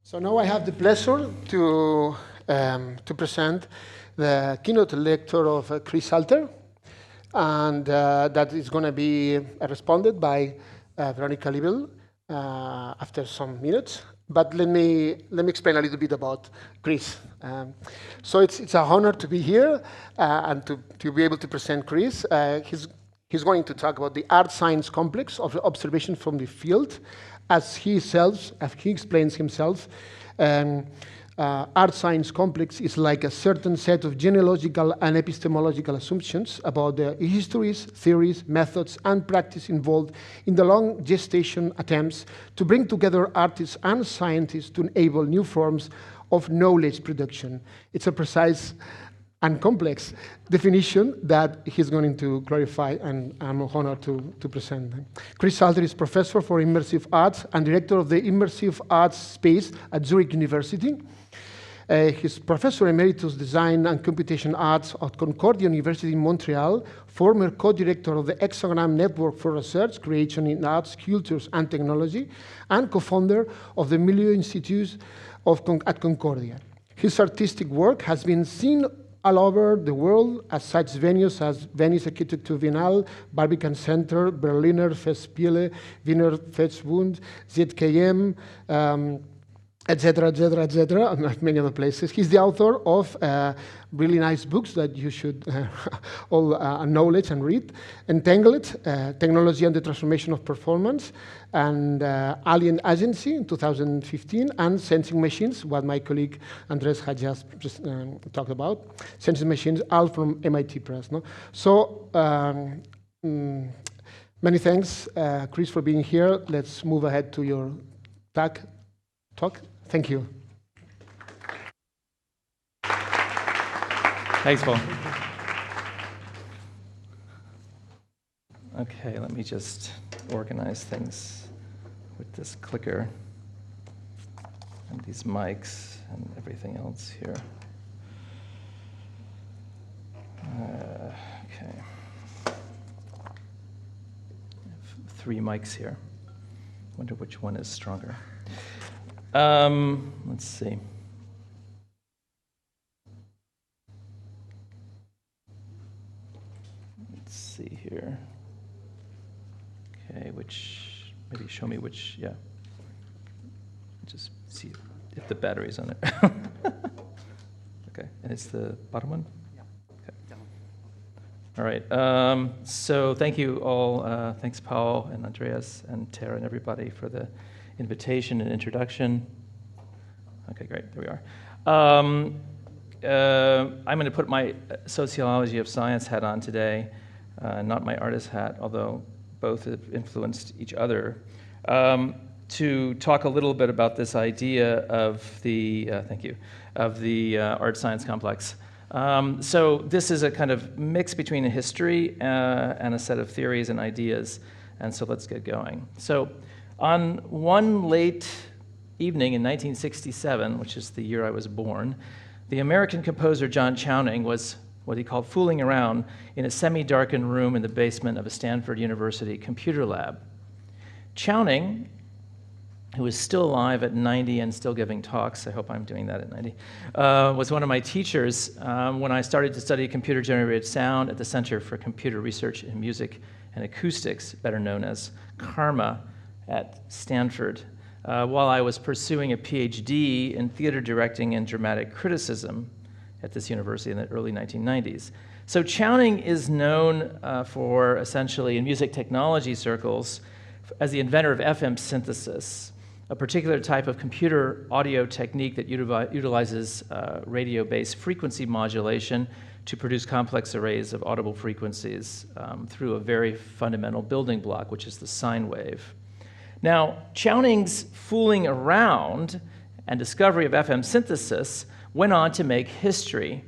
So now I have the pleasure to present the keynote lecture of Chris Salter, and that is going to be responded by Veronika Liebl after some minutes. But let me explain a little bit about Chris. So it's an honor to be here and to be able to present Chris. He's going to talk about the art-science complex of observation from the field. As he explains himself, art-science complex is like a certain set of genealogical and epistemological assumptions about the histories, theories, methods, and practice involved in the long gestation attempts to bring together artists and scientists to enable new forms of knowledge production. It's a precise and complex definition that he's going to clarify, and I'm honored to present them. Chris Salter is professor for immersive arts and director of the immersive arts space at Zurich University. He's professor emeritus design and computation arts at Concordia University in Montreal, former co-director of the Hexagram Network for Research, Creation in Arts, Cultures and Technology, and co-founder of the Milieu Institute at Concordia. His artistic work has been seen all over the world at such venues as Venice Architecture Biennale, Barbican Center, Berliner Festspiele, Wiener Festbund, ZKM, etc., and many other places. He's the author of really nice books that you should all acknowledge and read. Entangled, Technology and the Transformation of Performance, and Alien Agency in 2015, and Sensing Machines, what my colleague Andres had just talked about. Sensing Machines, all from MIT Press. No? So, many thanks, Chris, for being here. Let's move ahead to your talk. Thank you. Thanks, Paul. Okay, let me just organize things with this clicker and these mics and everything else here. Okay. I have 3 mics here. Wonder which one is stronger. Let's see. Let's see here. Okay, maybe show me which, yeah. Just see if the battery's on it. Okay, and it's the bottom one? Yeah. Okay. All right, so thank you all. Thanks, Paul and Andreas and Tara and everybody for the invitation and introduction. Okay, great, there we are. I'm going to put my sociology of science hat on today, not my artist hat, although both have influenced each other, to talk a little bit about this idea of the, art science complex. So this is a kind of mix between a history and a set of theories and ideas, and so let's get going. So, on one late evening in 1967, which is the year I was born, the American composer John Chowning was what he called fooling around in a semi-darkened room in the basement of a Stanford University computer lab. Chowning, who is still alive at 90 and still giving talks, I hope I'm doing that at 90, was one of my teachers when I started to study computer-generated sound at the Center for Computer Research in Music and Acoustics, better known as CARMA, at Stanford, while I was pursuing a PhD in theater directing and dramatic criticism at this university in the early 1990s. So Chowning is known for essentially in music technology circles as the inventor of FM synthesis, a particular type of computer audio technique that utilizes radio-based frequency modulation to produce complex arrays of audible frequencies through a very fundamental building block, which is the sine wave. Now, Chowning's fooling around and discovery of FM synthesis went on to make history.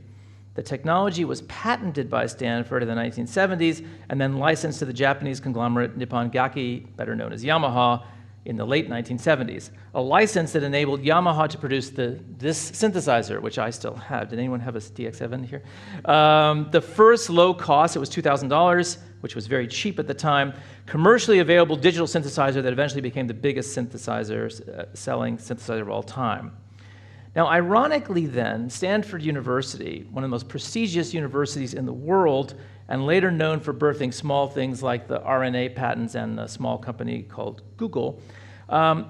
The technology was patented by Stanford in the 1970s and then licensed to the Japanese conglomerate Nippon Gakki, better known as Yamaha, in the late 1970s. A license that enabled Yamaha to produce this synthesizer, which I still have. Did anyone have a DX7 here? The first low cost, it was $2,000, which was very cheap at the time, commercially available digital synthesizer that eventually became the biggest selling synthesizer of all time. Now, ironically then, Stanford University, one of the most prestigious universities in the world, and later known for birthing small things like the RNA patents and a small company called Google,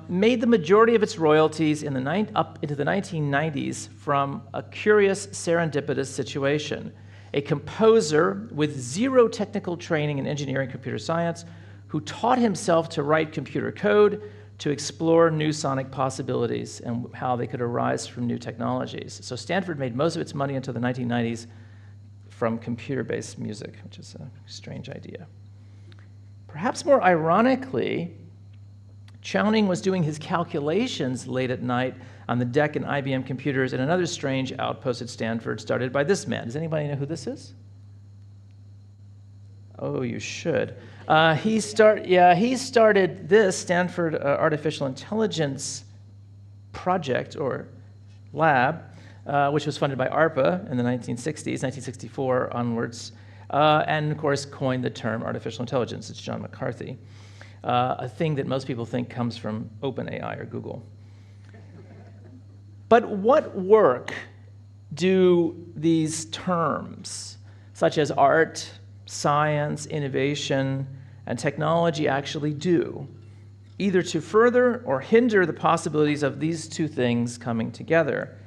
made the majority of its royalties up into the 1990s from a curious serendipitous situation. A composer with zero technical training in engineering computer science who taught himself to write computer code to explore new sonic possibilities and how they could arise from new technologies. So Stanford made most of its money until the 1990s from computer-based music, which is a strange idea. Perhaps more ironically, Chowning was doing his calculations late at night on the DEC and IBM computers in another strange outpost at Stanford started by this man. Does anybody know who this is? Oh, you should. He started this Stanford Artificial Intelligence project or lab, which was funded by ARPA in the 1960s, 1964 onwards, and of course coined the term artificial intelligence. It's John McCarthy, a thing that most people think comes from OpenAI or Google. But what work do these terms, such as art, science, innovation, and technology actually do, either to further or hinder the possibilities of these two things coming together?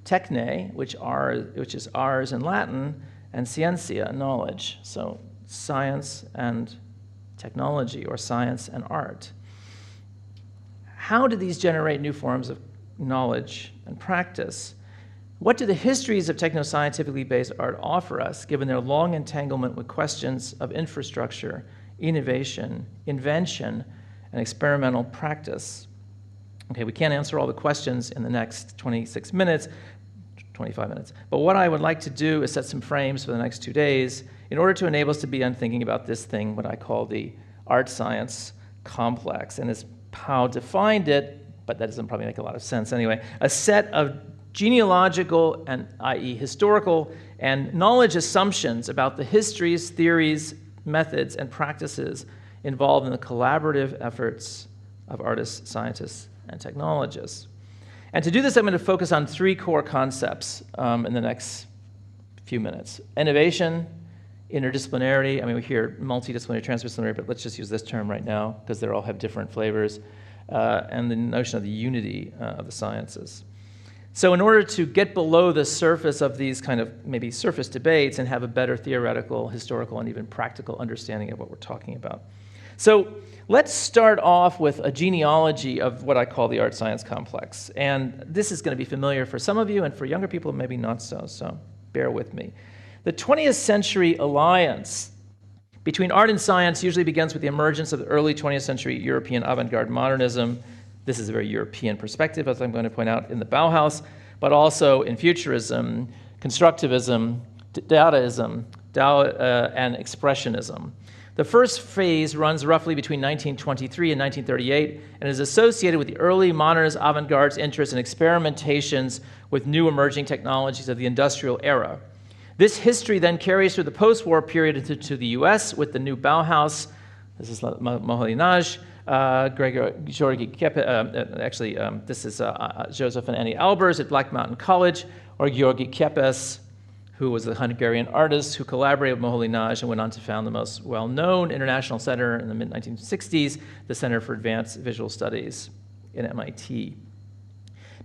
Techne, which is Ars in Latin, and scientia, knowledge, so science and technology, or science and art. How do these generate new forms of knowledge and practice? What do the histories of techno-scientifically based art offer us, given their long entanglement with questions of infrastructure, innovation, invention, and experimental practice? Okay, we can't answer all the questions in the next 25 minutes, but what I would like to do is set some frames for the next 2 days in order to enable us to begin thinking about this thing, what I call the art science complex, and as Pao defined it, but that doesn't probably make a lot of sense anyway, a set of genealogical and i.e. historical and knowledge assumptions about the histories, theories, methods, and practices involved in the collaborative efforts of artists, scientists, and technologists. And to do this, I'm going to focus on 3 core concepts in the next few minutes. Innovation, interdisciplinarity, I mean, we hear multidisciplinary, transdisciplinary, but let's just use this term right now because they all have different flavors, and the notion of the unity of the sciences. So in order to get below the surface of these kind of maybe surface debates and have a better theoretical, historical, and even practical understanding of what we're talking about. So let's start off with a genealogy of what I call the art science complex. And this is going to be familiar for some of you, and for younger people, maybe not so, so bear with me. The 20th century alliance between art and science usually begins with the emergence of the early 20th century European avant-garde modernism. This is a very European perspective, as I'm going to point out, in the Bauhaus, but also in futurism, constructivism, Dadaism, and expressionism. The first phase runs roughly between 1923 and 1938 and is associated with the early modernist avant-garde's interest in experimentations with new emerging technologies of the industrial era. This history then carries through the post-war period into the US with the new Bauhaus. This is Moholy-Nagy, Georgi Kepes, this is Joseph and Annie Albers at Black Mountain College, or Georgi Kepes, who was a Hungarian artist who collaborated with Moholy-Nagy and went on to found the most well-known international center in the mid-1960s, the Center for Advanced Visual Studies in MIT.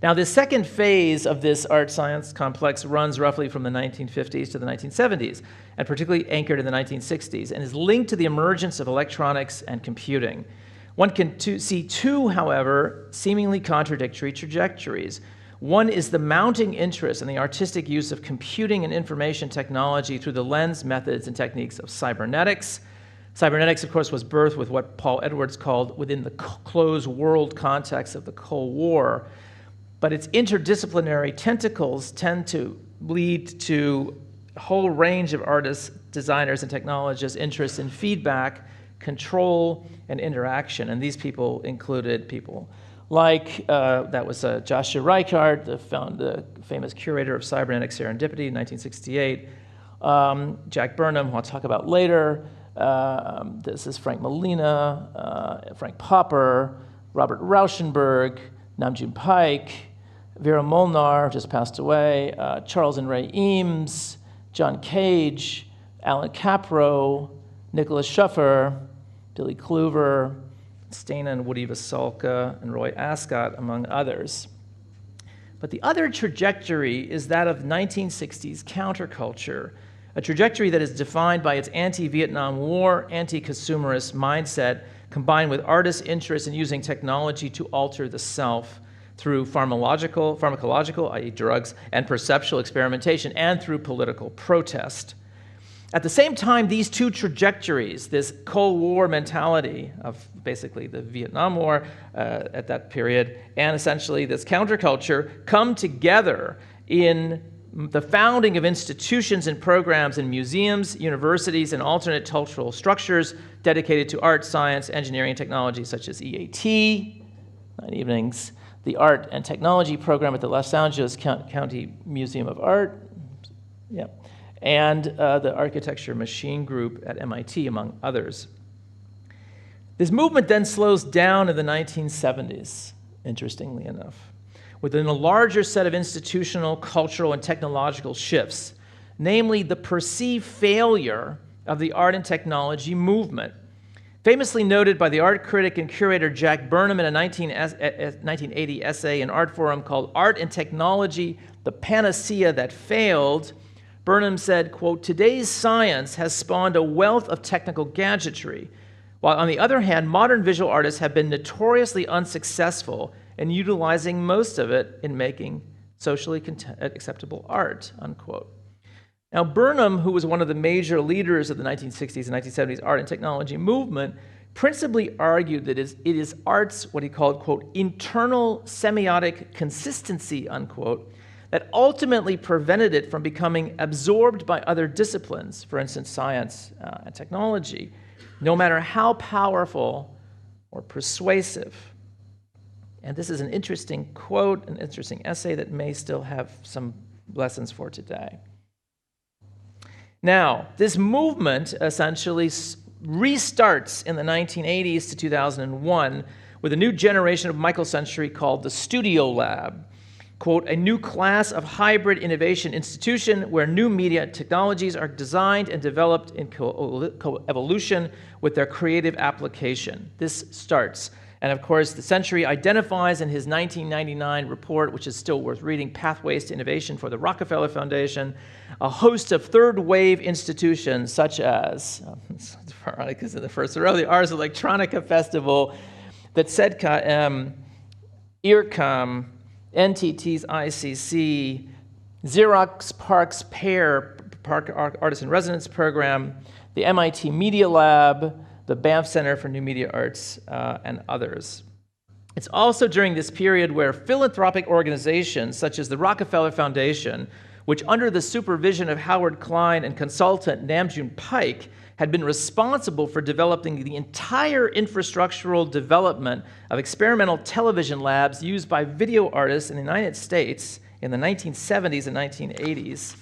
Now, the second phase of this art science complex runs roughly from the 1950s to the 1970s, and particularly anchored in the 1960s, and is linked to the emergence of electronics and computing. One can see two, however, seemingly contradictory trajectories. One is the mounting interest in the artistic use of computing and information technology through the lens, methods, and techniques of cybernetics. Cybernetics, of course, was birthed with what Paul Edwards called within the closed world context of the Cold War. But its interdisciplinary tentacles tend to lead to a whole range of artists, designers, and technologists' interests in feedback, control, and interaction. And these people included people like, that was Joshua Reichart, the famous curator of cybernetic serendipity in 1968, Jack Burnham, who I'll talk about later, This is Frank Molina, Frank Popper, Robert Rauschenberg, Namjoon Paik, Vera Molnar, just passed away, Charles and Ray Eames, John Cage, Alan Capro, Nicholas Schuffer, Billy Kluver, Stena and Woody Vasulka, and Roy Ascott, among others. But the other trajectory is that of 1960s counterculture, a trajectory that is defined by its anti-Vietnam War, anti-consumerist mindset, combined with artists' interest in using technology to alter the self through pharmacological, i.e. drugs, and perceptual experimentation, and through political protest. At the same time, these two trajectories, this Cold War mentality of basically the Vietnam War at that period, and essentially this counterculture, come together in the founding of institutions and programs in museums, universities, and alternate cultural structures dedicated to art, science, engineering, and technology, such as EAT, 9 evenings, the Art and Technology program at the Los Angeles County Museum of Art, and the Architecture Machine Group at MIT, among others. This movement then slows down in the 1970s, interestingly enough, within a larger set of institutional, cultural, and technological shifts, namely the perceived failure of the art and technology movement. Famously noted by the art critic and curator Jack Burnham in a 1980 essay in Art Forum called Art and Technology, the Panacea That Failed, Burnham said, quote, "Today's science has spawned a wealth of technical gadgetry, while on the other hand, modern visual artists have been notoriously unsuccessful in utilizing most of it in making socially acceptable art," unquote. Now, Burnham, who was one of the major leaders of the 1960s and 1970s art and technology movement, principally argued that it is art's, what he called, quote, internal semiotic consistency, unquote, that ultimately prevented it from becoming absorbed by other disciplines, for instance, science and technology, no matter how powerful or persuasive. And this is an interesting quote, an interesting essay that may still have some lessons for today. Now, this movement essentially restarts in the 1980s to 2001 with a new generation of microcentury called the Studio Lab, quote, "a new class of hybrid innovation institution where new media technologies are designed and developed in co-evolution with their creative application." This starts. And of course, the Century identifies in his 1999 report, which is still worth reading, Pathways to Innovation for the Rockefeller Foundation, a host of third-wave institutions such as, Veronica's in the first row, the Ars Electronica Festival, the ZKM, IRCAM, NTT's ICC, Xerox PARC's Park Artist in Residence Program, the MIT Media Lab, the Banff Center for New Media Arts, and others. It's also during this period where philanthropic organizations such as the Rockefeller Foundation, which under the supervision of Howard Klein and consultant Namjoon Paik, had been responsible for developing the entire infrastructural development of experimental television labs used by video artists in the United States in the 1970s and 1980s,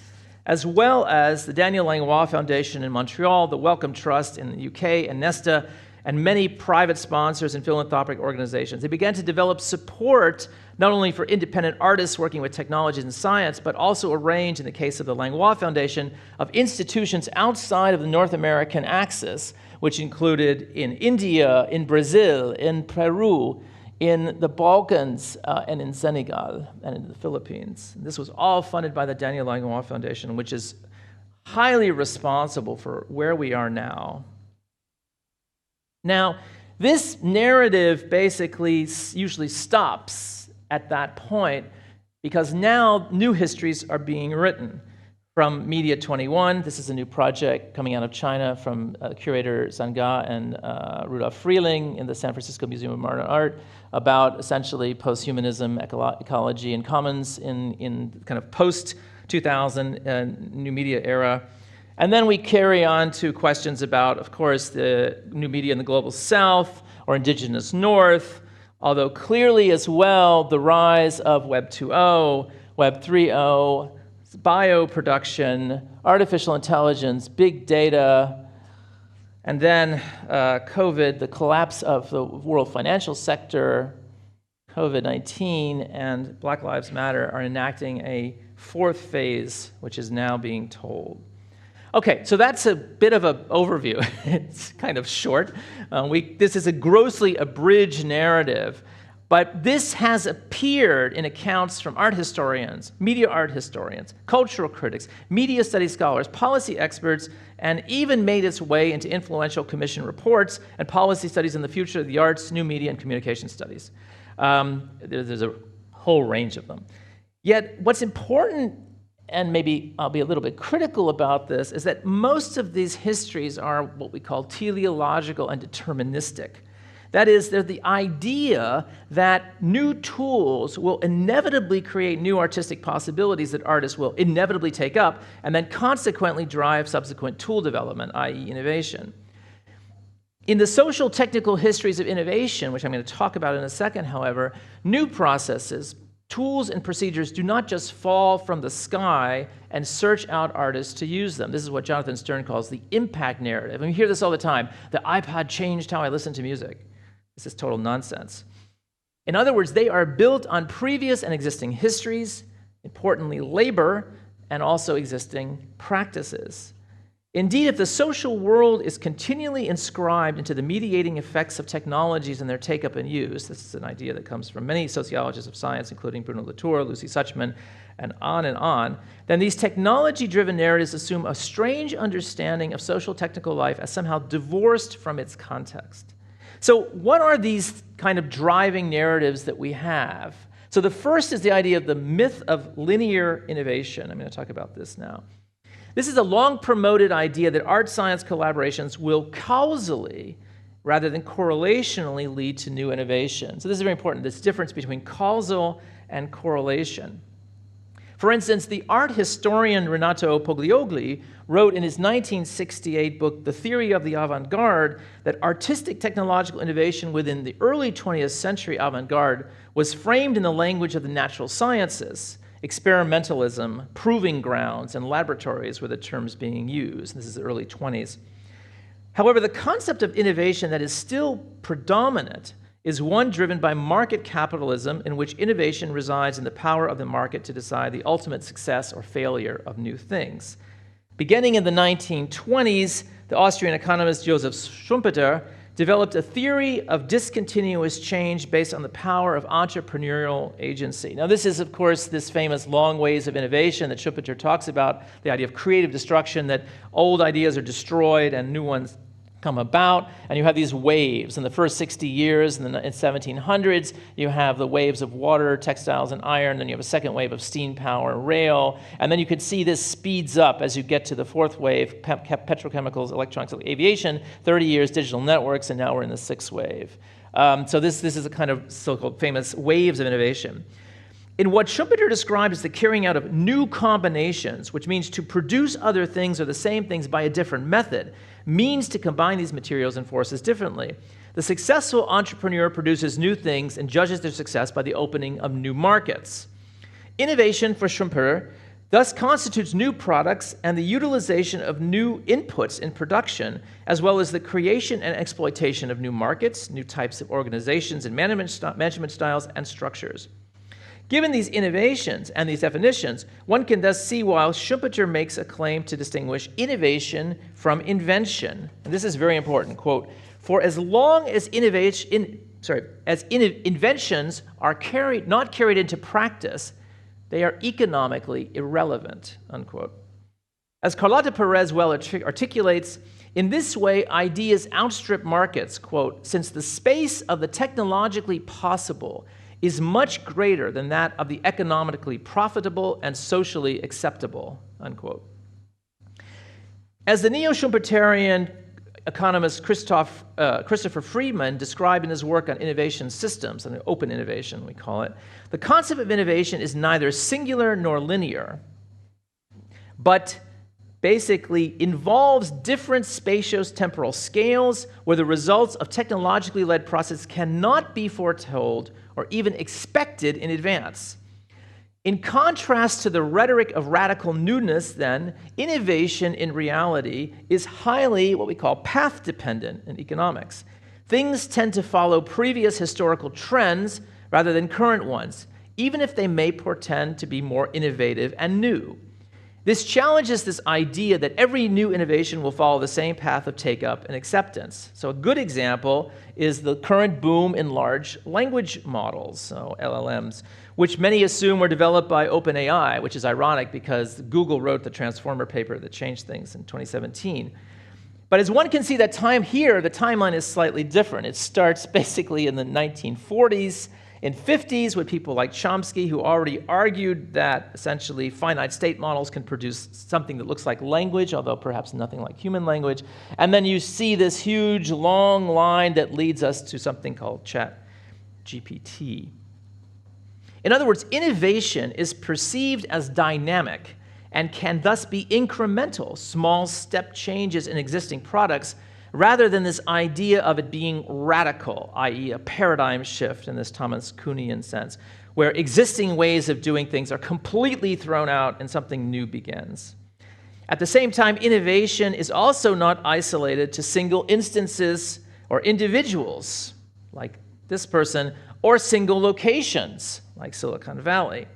as well as the Daniel Langlois Foundation in Montreal, the Wellcome Trust in the UK, and Nesta, and many private sponsors and philanthropic organizations. They began to develop support not only for independent artists working with technology and science, but also a range, in the case of the Langlois Foundation, of institutions outside of the North American axis, which included in India, in Brazil, in Peru, in the Balkans, and in Senegal, and in the Philippines. This was all funded by the Daniel Langlois Foundation, which is highly responsible for where we are now. Now, this narrative basically usually stops at that point because now new histories are being written. From Media 21, this is a new project coming out of China from curator Zhanga and Rudolf Frieling in the San Francisco Museum of Modern Art about essentially posthumanism, ecology, and commons in kind of post-2000 new media era. And then we carry on to questions about, of course, the new media in the global south or indigenous north, although clearly as well the rise of Web 2.0, Web 3.0, bioproduction, artificial intelligence, big data, And then COVID, the collapse of the world financial sector, COVID-19, and Black Lives Matter are enacting a fourth phase, which is now being told. Okay, so that's a bit of an overview. It's kind of short. This is a grossly abridged narrative, but this has appeared in accounts from art historians, media art historians, cultural critics, media studies scholars, policy experts, and even made its way into influential commission reports and policy studies in the future of the arts, new media, and communication studies. There's a whole range of them. Yet what's important, and maybe I'll be a little bit critical about this, is that most of these histories are what we call teleological and deterministic. That is, they're the idea that new tools will inevitably create new artistic possibilities that artists will inevitably take up and then consequently drive subsequent tool development, i.e. innovation. In the social technical histories of innovation, which I'm going to talk about in a second, however, new processes, tools, and procedures do not just fall from the sky and search out artists to use them. This is what Jonathan Stern calls the impact narrative. And we hear this all the time. The iPod changed how I listen to music. This is total nonsense. In other words, they are built on previous and existing histories, importantly labor, and also existing practices. Indeed, if the social world is continually inscribed into the mediating effects of technologies and their take-up and use, this is an idea that comes from many sociologists of science, including Bruno Latour, Lucy Suchman, and on, then these technology-driven narratives assume a strange understanding of social technical life as somehow divorced from its context. So what are these kind of driving narratives that we have? So the first is the idea of the myth of linear innovation. I'm going to talk about this now. This is a long-promoted idea that art-science collaborations will causally, rather than correlationally, lead to new innovation. So this is very important, this difference between causal and correlation. For instance, the art historian Renato Pogliogli wrote in his 1968 book, The Theory of the Avant-Garde, that artistic technological innovation within the early 20th century avant-garde was framed in the language of the natural sciences. Experimentalism, proving grounds, and laboratories were the terms being used. This is the early 20s. However, the concept of innovation that is still predominant is one driven by market capitalism in which innovation resides in the power of the market to decide the ultimate success or failure of new things. Beginning in the 1920s, the Austrian economist Joseph Schumpeter developed a theory of discontinuous change based on the power of entrepreneurial agency. Now, this is, of course, this famous long waves of innovation that Schumpeter talks about, the idea of creative destruction, that old ideas are destroyed and new ones come about, and you have these waves. In the first 60 years, in the 1700s, you have the waves of water, textiles, and iron, then you have a second wave of steam power, rail, and then you could see this speeds up as you get to the fourth wave, petrochemicals, electronics, aviation, 30 years, digital networks, and now we're in the sixth wave. So this is a kind of so-called famous waves of innovation. In what Schumpeter described as the carrying out of new combinations, which means to produce other things or the same things by a different method, means to combine these materials and forces differently. The successful entrepreneur produces new things and judges their success by the opening of new markets. Innovation, for Schumpeter, thus constitutes new products and the utilization of new inputs in production, as well as the creation and exploitation of new markets, new types of organizations and management styles and structures. Given these innovations and these definitions, one can thus see why Schumpeter makes a claim to distinguish innovation from invention. And this is very important, quote, for as long as inventions are not carried into practice, they are economically irrelevant, unquote. As Carlota Perez well articulates, in this way, ideas outstrip markets, quote, since the space of the technologically possible is much greater than that of the economically profitable and socially acceptable, unquote. As the neo-Schumpeterian economist Christopher Friedman described in his work on innovation systems, and open innovation we call it, the concept of innovation is neither singular nor linear, but basically involves different spatio-temporal scales where the results of technologically led processes cannot be foretold or even expected in advance. In contrast to the rhetoric of radical newness, then, innovation in reality is highly what we call path-dependent in economics. Things tend to follow previous historical trends rather than current ones, even if they may portend to be more innovative and new. This challenges this idea that every new innovation will follow the same path of take-up and acceptance. So a good example is the current boom in large language models, so LLMs, which many assume were developed by OpenAI, which is ironic because Google wrote the Transformer paper that changed things in 2017. But as one can see, that time here, the timeline is slightly different. It starts basically in the 1940s and 50s with people like Chomsky, who already argued that essentially finite state models can produce something that looks like language, although perhaps nothing like human language. And then you see this huge long line that leads us to something called ChatGPT. In other words, innovation is perceived as dynamic and can thus be incremental, small step changes in existing products, rather than this idea of it being radical, i.e. a paradigm shift in this Thomas Kuhnian sense, where existing ways of doing things are completely thrown out and something new begins. At the same time, innovation is also not isolated to single instances or individuals, like this person, or single locations, like Silicon Valley.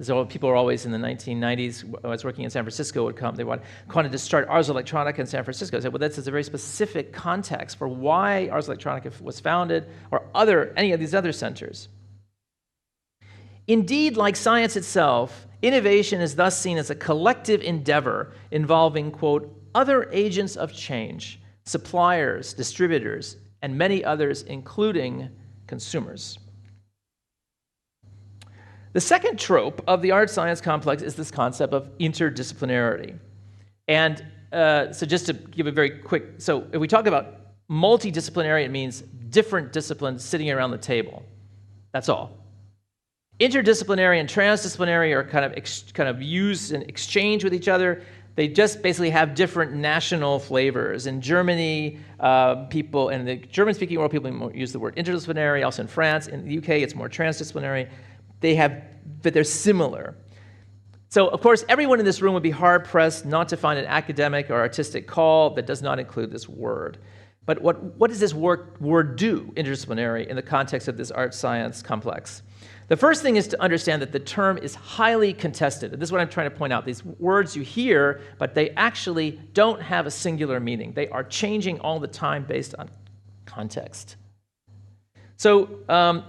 So people are always in the 1990s, when I was working in San Francisco, would come, they wanted to start Ars Electronica in San Francisco. I said, well, this is a very specific context for why Ars Electronica was founded, or any of these other centers. Indeed, like science itself, innovation is thus seen as a collective endeavor involving, quote, other agents of change, suppliers, distributors, and many others, including consumers. The second trope of the art-science complex is this concept of interdisciplinarity. And so just to give a very quick, so if we talk about multidisciplinary, it means different disciplines sitting around the table. That's all. Interdisciplinary and transdisciplinary are kind of used and exchange with each other. They just basically have different national flavors. In Germany, people, in the German-speaking world, people use the word interdisciplinary. Also in France, in the UK, it's more transdisciplinary. But they're similar. So, of course, everyone in this room would be hard-pressed not to find an academic or artistic call that does not include this word. But what does this word do, interdisciplinary, in the context of this art-science complex? The first thing is to understand that the term is highly contested. And this is what I'm trying to point out. These words you hear, but they actually don't have a singular meaning. They are changing all the time based on context. So,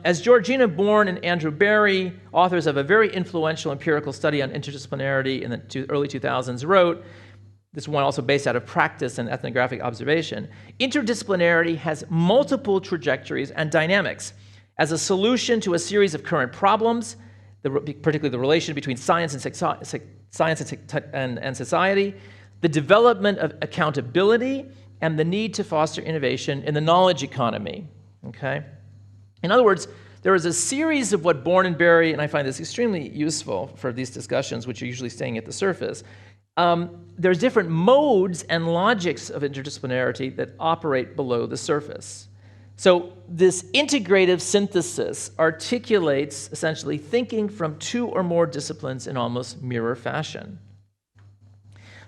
as Georgina Bourne and Andrew Barry, authors of a very influential empirical study on interdisciplinarity in the early 2000s, wrote, this one also based out of practice and ethnographic observation, interdisciplinarity has multiple trajectories and dynamics. As a solution to a series of current problems, particularly the relation between science and society, the development of accountability, and the need to foster innovation in the knowledge economy. Okay? In other words, there is a series of what Bourne and Barry, and I find this extremely useful for these discussions, which are usually staying at the surface. There's different modes and logics of interdisciplinarity that operate below the surface. So this integrative synthesis articulates essentially thinking from two or more disciplines in almost mirror fashion.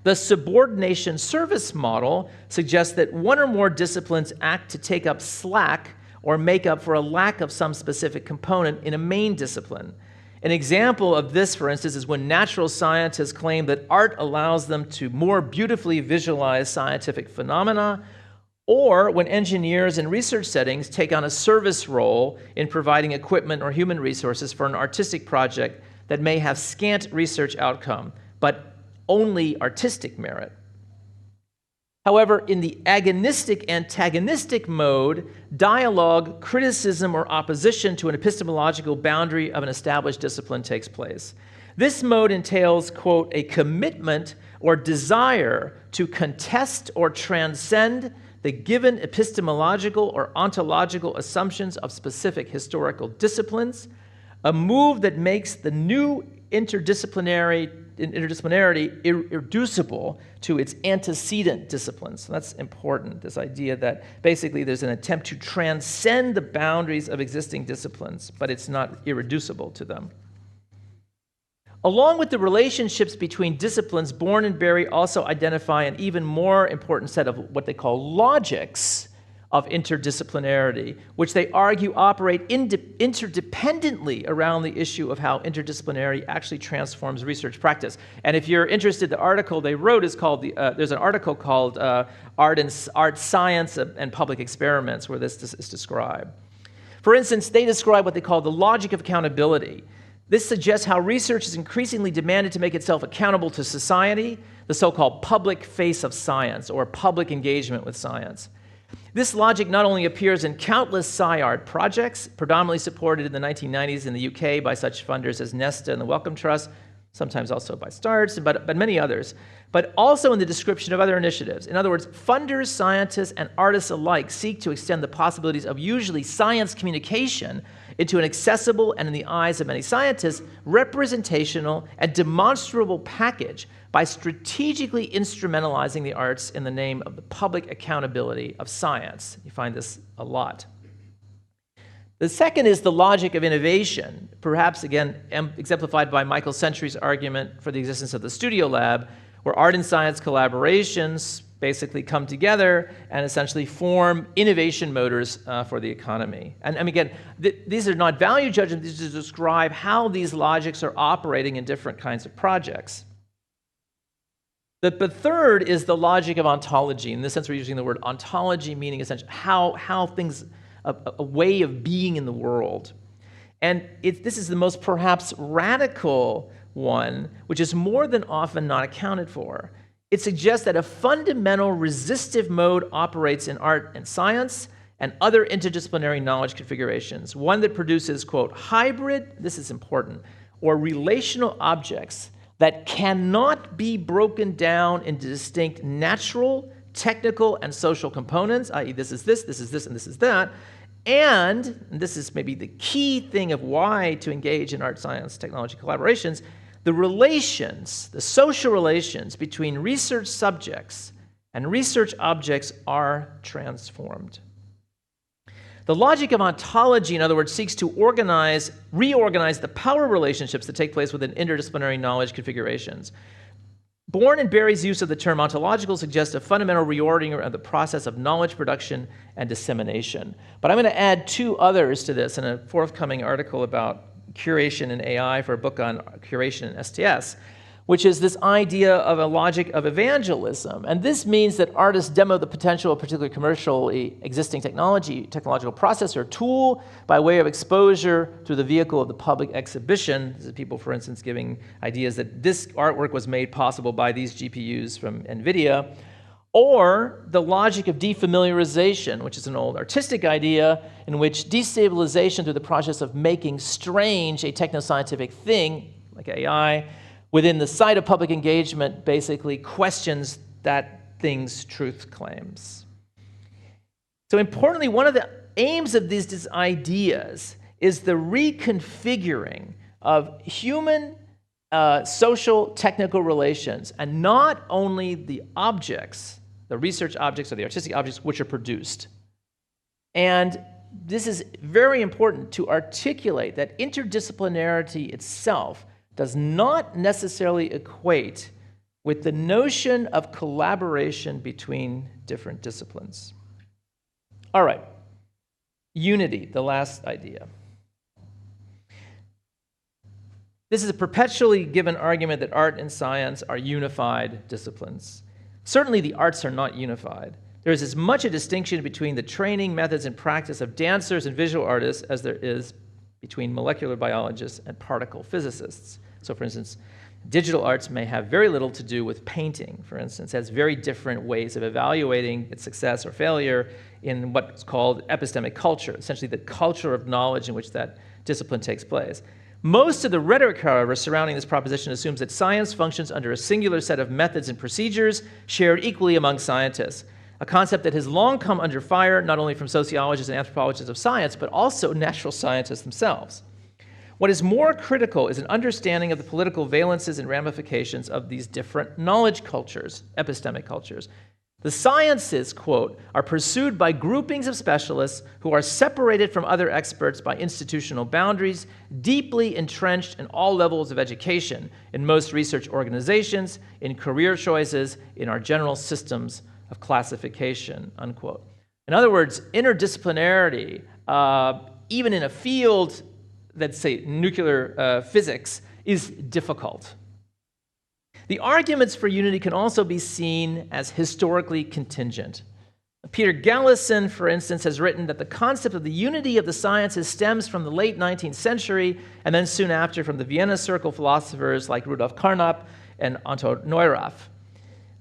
The subordination service model suggests that one or more disciplines act to take up slack or make up for a lack of some specific component in a main discipline. An example of this, for instance, is when natural scientists claim that art allows them to more beautifully visualize scientific phenomena, or when engineers in research settings take on a service role in providing equipment or human resources for an artistic project that may have scant research outcome, but only artistic merit. However, in the agonistic-antagonistic mode, dialogue, criticism, or opposition to an epistemological boundary of an established discipline takes place. This mode entails, quote, a commitment or desire to contest or transcend the given epistemological or ontological assumptions of specific historical disciplines, a move that makes the new interdisciplinarity irreducible to its antecedent disciplines. So that's important, this idea that basically there's an attempt to transcend the boundaries of existing disciplines, but it's not irreducible to them. Along with the relationships between disciplines, Bourne and Berry also identify an even more important set of what they call logics of interdisciplinarity, which they argue operate interdependently around the issue of how interdisciplinarity actually transforms research practice. And if you're interested, the article they wrote is called, there's an article called Art, Science, and Public Experiments, where this is described. For instance, they describe what they call the logic of accountability. This suggests how research is increasingly demanded to make itself accountable to society, the so-called public face of science, or public engagement with science. This logic not only appears in countless sci-art projects, predominantly supported in the 1990s in the UK by such funders as Nesta and the Wellcome Trust, sometimes also by STARTS, but many others, but also in the description of other initiatives. In other words, funders, scientists, and artists alike seek to extend the possibilities of usually science communication into an accessible and, in the eyes of many scientists, representational and demonstrable package by strategically instrumentalizing the arts in the name of the public accountability of science. You find this a lot. The second is the logic of innovation, perhaps again exemplified by Michael Century's argument for the existence of the Studio Lab, where art and science collaborations basically come together and essentially form innovation motors for the economy. And again, these are not value judgments, these just describe how these logics are operating in different kinds of projects. The third is the logic of ontology. In this sense, we're using the word ontology, meaning essentially how things, a way of being in the world. And this is the most perhaps radical one, which is more than often not accounted for. It suggests that a fundamental resistive mode operates in art and science and other interdisciplinary knowledge configurations, one that produces, quote, hybrid, this is important, or relational objects that cannot be broken down into distinct natural, technical, and social components, i.e. this is this, and this is that, and this is maybe the key thing of why to engage in art, science, technology collaborations, the relations, the social relations between research subjects and research objects are transformed. The logic of ontology, in other words, seeks to reorganize the power relationships that take place within interdisciplinary knowledge configurations. Bourne and Berry's use of the term ontological suggests a fundamental reordering of the process of knowledge production and dissemination. But I'm going to add two others to this in a forthcoming article about curation and AI for a book on curation and STS, which is this idea of a logic of evangelism. And this means that artists demo the potential of particularly commercially existing technological process or tool by way of exposure through the vehicle of the public exhibition. This is people, for instance, giving ideas that this artwork was made possible by these GPUs from NVIDIA. Or the logic of defamiliarization, which is an old artistic idea in which destabilization through the process of making strange a technoscientific thing, like AI, within the site of public engagement basically questions that thing's truth claims. So importantly, one of the aims of these ideas is the reconfiguring of human social technical relations, and not only the objects, the research objects or the artistic objects which are produced. And this is very important to articulate that interdisciplinarity itself does not necessarily equate with the notion of collaboration between different disciplines. All right, unity, the last idea. This is a perpetually given argument that art and science are unified disciplines. Certainly the arts are not unified. There is as much a distinction between the training, methods, and practice of dancers and visual artists as there is between molecular biologists and particle physicists. So for instance, digital arts may have very little to do with painting, for instance. It has very different ways of evaluating its success or failure in what's called epistemic culture, essentially the culture of knowledge in which that discipline takes place. Most of the rhetoric, however, surrounding this proposition assumes that science functions under a singular set of methods and procedures shared equally among scientists, a concept that has long come under fire not only from sociologists and anthropologists of science, but also natural scientists themselves. What is more critical is an understanding of the political valences and ramifications of these different knowledge cultures, epistemic cultures. The sciences, quote, are pursued by groupings of specialists who are separated from other experts by institutional boundaries, deeply entrenched in all levels of education, in most research organizations, in career choices, in our general systems of classification, unquote. In other words, interdisciplinarity, even in a field that's, say, nuclear physics, is difficult. The arguments for unity can also be seen as historically contingent. Peter Gallison, for instance, has written that the concept of the unity of the sciences stems from the late 19th century, and then soon after from the Vienna Circle philosophers like Rudolf Carnap and Otto Neurath.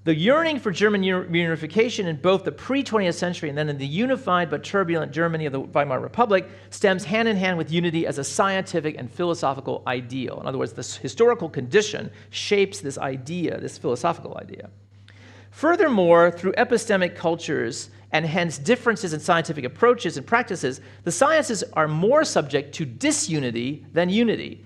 The yearning for German unification in both the pre-20th century and then in the unified but turbulent Germany of the Weimar Republic stems hand in hand with unity as a scientific and philosophical ideal. In other words, this historical condition shapes this idea, this philosophical idea. Furthermore, through epistemic cultures and hence differences in scientific approaches and practices, the sciences are more subject to disunity than unity.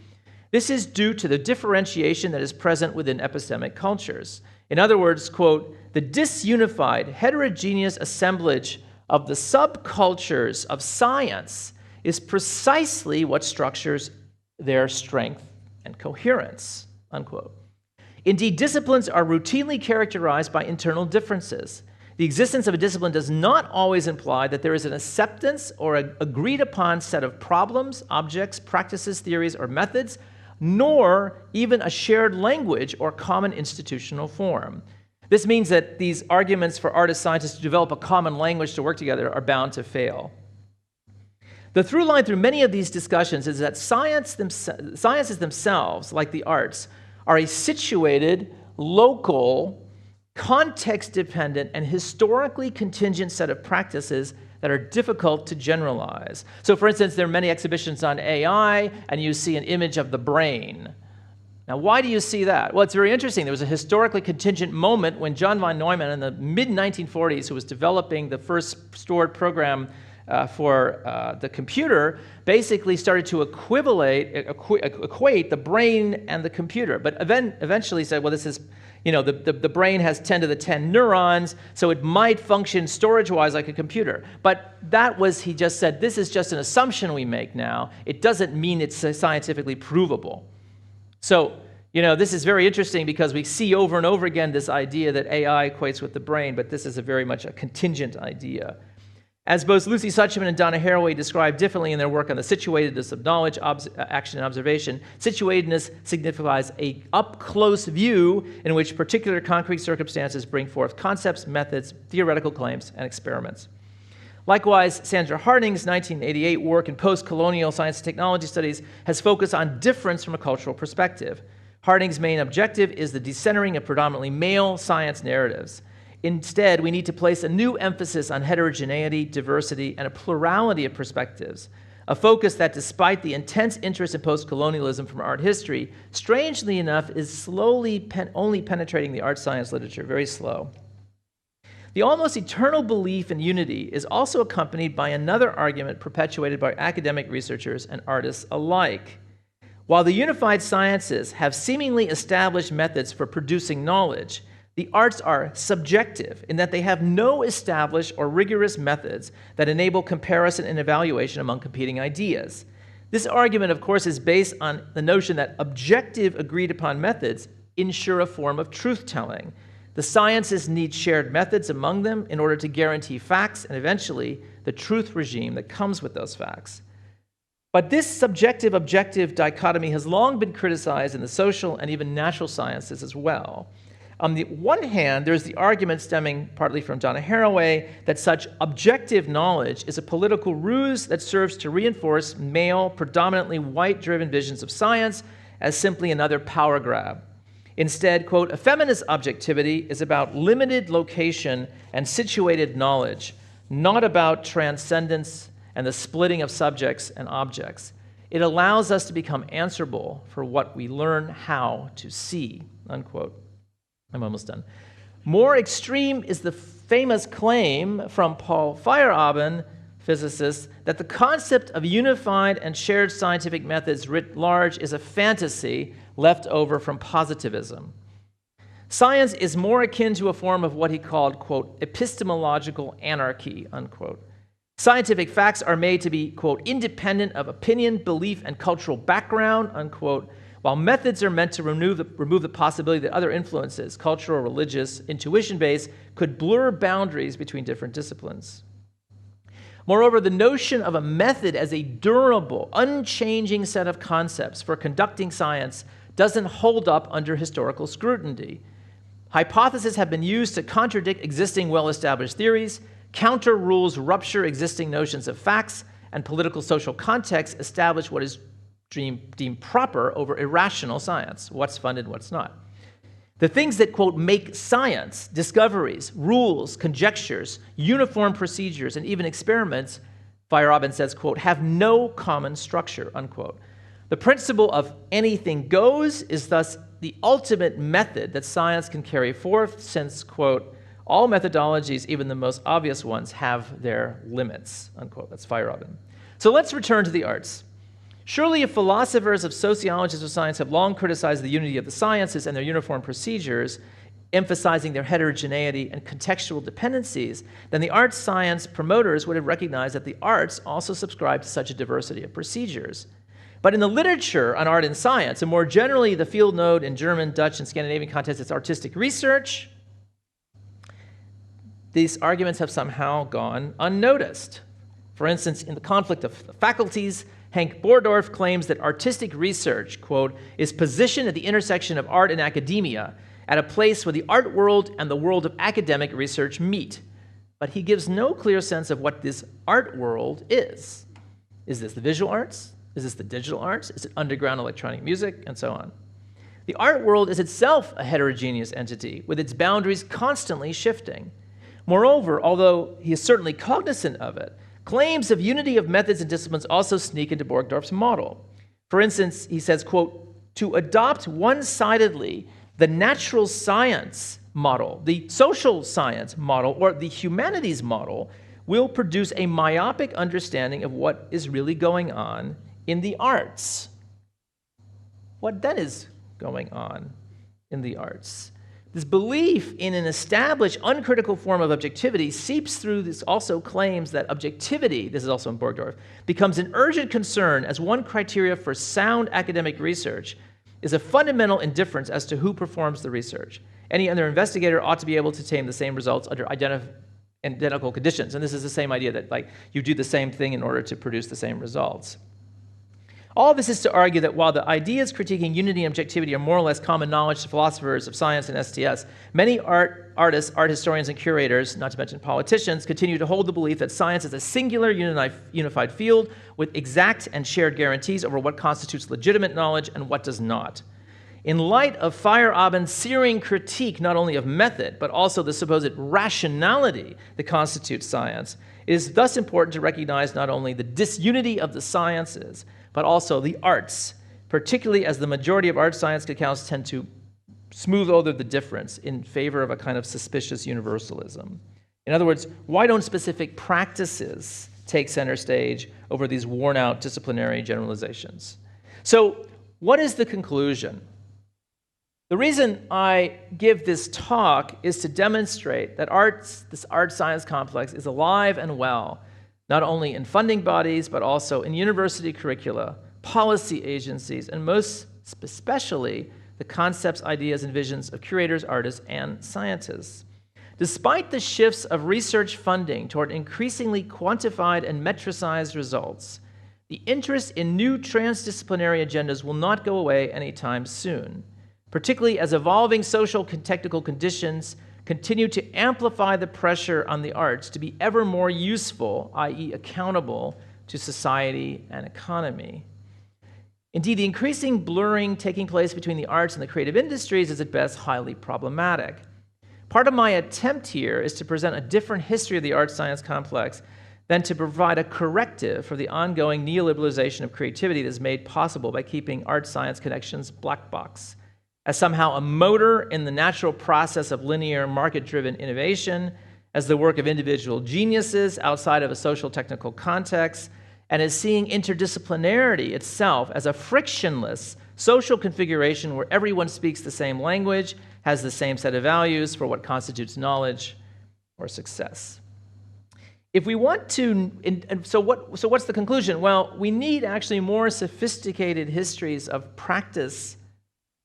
This is due to the differentiation that is present within epistemic cultures. In other words, quote, the disunified, heterogeneous assemblage of the subcultures of science is precisely what structures their strength and coherence, unquote. Indeed, disciplines are routinely characterized by internal differences. The existence of a discipline does not always imply that there is an acceptance or an agreed upon set of problems, objects, practices, theories, or methods, nor even a shared language or common institutional form. This means that these arguments for artists, scientists to develop a common language to work together are bound to fail. The through line through many of these discussions is that sciences themselves, like the arts, are a situated, local, context-dependent, and historically contingent set of practices that are difficult to generalize. So for instance, there are many exhibitions on AI, and you see an image of the brain. Now, why do you see that? Well, it's very interesting. There was a historically contingent moment when John von Neumann in the mid-1940s, who was developing the first stored program for the computer, basically started to equate the brain and the computer, but eventually said, well, this is, you know, the brain has 10 to the 10 neurons, so it might function storage-wise like a computer. But that was, he just said, this is just an assumption we make now. It doesn't mean it's scientifically provable. So, you know, this is very interesting because we see over and over again this idea that AI equates with the brain, but this is very much a contingent idea. As both Lucy Suchman and Donna Haraway describe differently in their work on the situatedness of knowledge, action, and observation, situatedness signifies an up-close view in which particular concrete circumstances bring forth concepts, methods, theoretical claims, and experiments. Likewise, Sandra Harding's 1988 work in post-colonial science and technology studies has focused on difference from a cultural perspective. Harding's main objective is the decentering of predominantly male science narratives. Instead, we need to place a new emphasis on heterogeneity, diversity, and a plurality of perspectives, a focus that, despite the intense interest in post-colonialism from art history, strangely enough, is slowly only penetrating the art science literature, very slow. The almost eternal belief in unity is also accompanied by another argument perpetuated by academic researchers and artists alike. While the unified sciences have seemingly established methods for producing knowledge, the arts are subjective in that they have no established or rigorous methods that enable comparison and evaluation among competing ideas. This argument, of course, is based on the notion that objective agreed-upon methods ensure a form of truth-telling. The sciences need shared methods among them in order to guarantee facts and eventually the truth regime that comes with those facts. But this subjective-objective dichotomy has long been criticized in the social and even natural sciences as well. On the one hand, there's the argument stemming partly from Donna Haraway that such objective knowledge is a political ruse that serves to reinforce male, predominantly white-driven visions of science as simply another power grab. Instead, quote, a feminist objectivity is about limited location and situated knowledge, not about transcendence and the splitting of subjects and objects. It allows us to become answerable for what we learn how to see, unquote. I'm almost done. More extreme is the famous claim from Paul Feyerabend, physicist, that the concept of unified and shared scientific methods writ large is a fantasy left over from positivism. Science is more akin to a form of what he called, quote, epistemological anarchy, unquote. Scientific facts are made to be, quote, independent of opinion, belief, and cultural background, unquote, while methods are meant to remove the possibility that other influences, cultural, religious, intuition-based, could blur boundaries between different disciplines. Moreover, the notion of a method as a durable, unchanging set of concepts for conducting science doesn't hold up under historical scrutiny. Hypotheses have been used to contradict existing well-established theories, counter rules rupture existing notions of facts, and political social contexts establish what is deemed proper over irrational science, what's funded, what's not. The things that, quote, make science, discoveries, rules, conjectures, uniform procedures, and even experiments, Feyerabend says, quote, have no common structure, unquote. The principle of anything goes is thus the ultimate method that science can carry forth since, quote, all methodologies, even the most obvious ones, have their limits, unquote. That's Feyerabend. So let's return to the arts. Surely if philosophers of sociologists of science have long criticized the unity of the sciences and their uniform procedures, emphasizing their heterogeneity and contextual dependencies, then the arts science promoters would have recognized that the arts also subscribe to such a diversity of procedures. But in the literature on art and science, and more generally the field note in German, Dutch, and Scandinavian contexts, it's artistic research, these arguments have somehow gone unnoticed. For instance, in the conflict of faculties, Henk Boerdorf claims that artistic research, quote, is positioned at the intersection of art and academia, at a place where the art world and the world of academic research meet. But he gives no clear sense of what this art world is. Is this the visual arts? Is this the digital arts? Is it underground electronic music? And so on. The art world is itself a heterogeneous entity, with its boundaries constantly shifting. Moreover, although he is certainly cognizant of it, claims of unity of methods and disciplines also sneak into Boerdorf's model. For instance, he says, quote, to adopt one-sidedly the natural science model, the social science model, or the humanities model will produce a myopic understanding of what is really going on in the arts. What then is going on in the arts? This belief in an established, uncritical form of objectivity seeps through this also claims that objectivity, this is also in Boerdorf, becomes an urgent concern as one criteria for sound academic research is a fundamental indifference as to who performs the research. Any other investigator ought to be able to attain the same results under identical conditions. And this is the same idea that like you do the same thing in order to produce the same results. All this is to argue that while the ideas critiquing unity and objectivity are more or less common knowledge to philosophers of science and STS, many artists, art historians, and curators, not to mention politicians, continue to hold the belief that science is a singular, unified field with exact and shared guarantees over what constitutes legitimate knowledge and what does not. In light of Feyerabend's searing critique not only of method, but also the supposed rationality that constitutes science, it is thus important to recognize not only the disunity of the sciences, but also the arts, particularly as the majority of art science accounts tend to smooth over the difference in favor of a kind of suspicious universalism. In other words, why don't specific practices take center stage over these worn-out disciplinary generalizations? So, what is the conclusion? The reason I give this talk is to demonstrate that this art-science complex is alive and well, not only in funding bodies, but also in university curricula, policy agencies, and most especially the concepts, ideas, and visions of curators, artists, and scientists. Despite the shifts of research funding toward increasingly quantified and metricized results, the interest in new transdisciplinary agendas will not go away anytime soon, particularly as evolving social and technical conditions continue to amplify the pressure on the arts to be ever more useful, i.e. accountable to society and economy. Indeed, the increasing blurring taking place between the arts and the creative industries is at best highly problematic. Part of my attempt here is to present a different history of the art-science complex than to provide a corrective for the ongoing neoliberalization of creativity that is made possible by keeping art-science connections black box, as somehow a motor in the natural process of linear market-driven innovation, as the work of individual geniuses outside of a social technical context, and as seeing interdisciplinarity itself as a frictionless social configuration where everyone speaks the same language has the same set of values for what constitutes knowledge or success. If we want to, so what's the conclusion? Well, we need actually more sophisticated histories of practice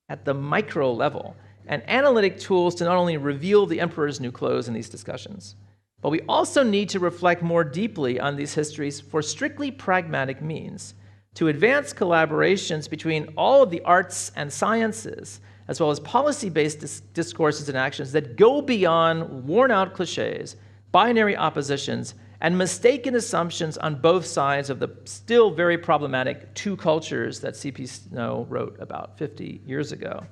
at the micro level and analytic tools to not only reveal the emperor's new clothes in these discussions, but we also need to reflect more deeply on these histories for strictly pragmatic means to advance collaborations between all of the arts and sciences, as well as policy-based discourses and actions that go beyond worn-out cliches, binary oppositions, and mistaken assumptions on both sides of the still very problematic two cultures that C.P. Snow wrote about 50 years ago.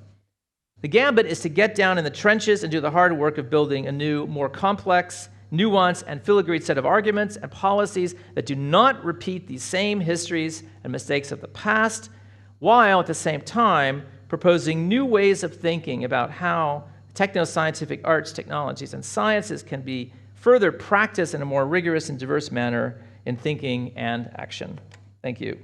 The gambit is to get down in the trenches and do the hard work of building a new, more complex, nuanced, and filigreed set of arguments and policies that do not repeat these same histories and mistakes of the past, while at the same time proposing new ways of thinking about how techno-scientific arts, technologies, and sciences can be further practiced in a more rigorous and diverse manner in thinking and action. Thank you.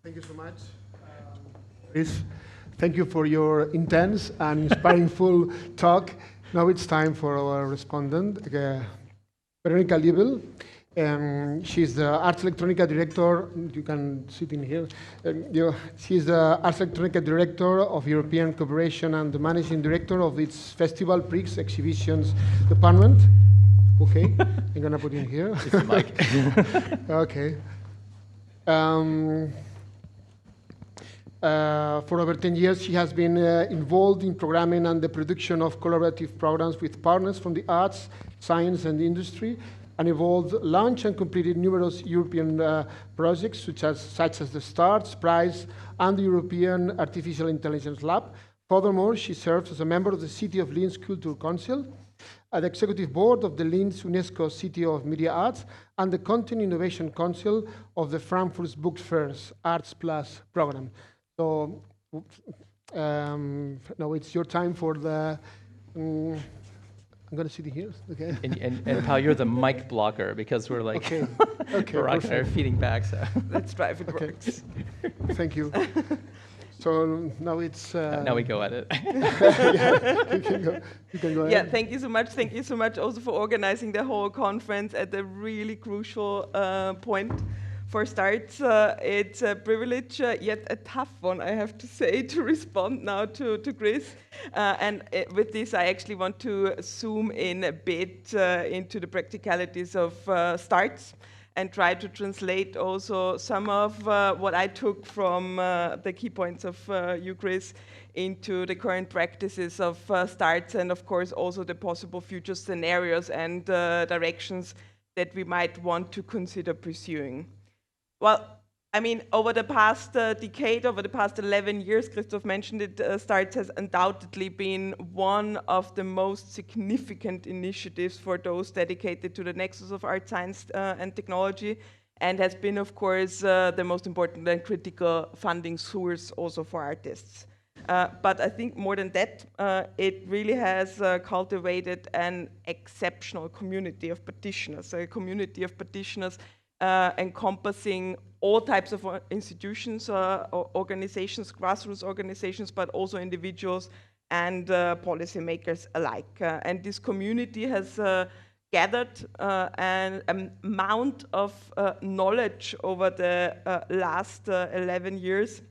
Thank you so much. Chris, thank you for your intense and inspiring full talk. Now it's time for our respondent, Veronika Liebl. She's the Arts Electronica Director. You can sit in here. She's the Arts Electronica Director of European Cooperation and the Managing Director of its Festival Prix Exhibitions Department. Okay, I'm gonna put in here. It's the mic. Okay. For over 10 years, she has been involved in programming and the production of collaborative programs with partners from the arts, science, and industry, and involved, launched, and completed numerous European projects, such as the S+T+ARTS Prize and the European Artificial Intelligence Lab. Furthermore, she serves as a member of the City of Linz Culture Council, at the Executive Board of the Linz UNESCO City of Media Arts, and the Content Innovation Council of the Frankfurt Book Fair's Arts Plus program. So now it's your time for the... I'm going to sit here, okay? And Paul, you're the mic blocker because we're like, okay, Veronika and I are feeding back, so. Let's try if it works. Thank you. So now it's... now we go at it. Yeah, you can go ahead. Yeah, thank you so much. Thank you so much also for organizing the whole conference at a really crucial point. For starts, it's a privilege, yet a tough one, I have to say, to respond now to Chris. With this, I actually want to zoom in a bit into the practicalities of S+T+ARTS and try to translate also some of what I took from the key points of you, Chris, into the current practices of S+T+ARTS and, of course, also the possible future scenarios and directions that we might want to consider pursuing. Well, I mean, over the past decade, over the past 11 years, Christoph mentioned it, S+T+ARTS has undoubtedly been one of the most significant initiatives for those dedicated to the nexus of art, science, and technology, and has been, of course, the most important and critical funding source also for artists. But I think more than that, it really has cultivated an exceptional community of practitioners, a community of practitioners encompassing all types of institutions, organizations, grassroots organizations, but also individuals and policymakers alike. And this community has gathered an amount of knowledge over the last 11 years,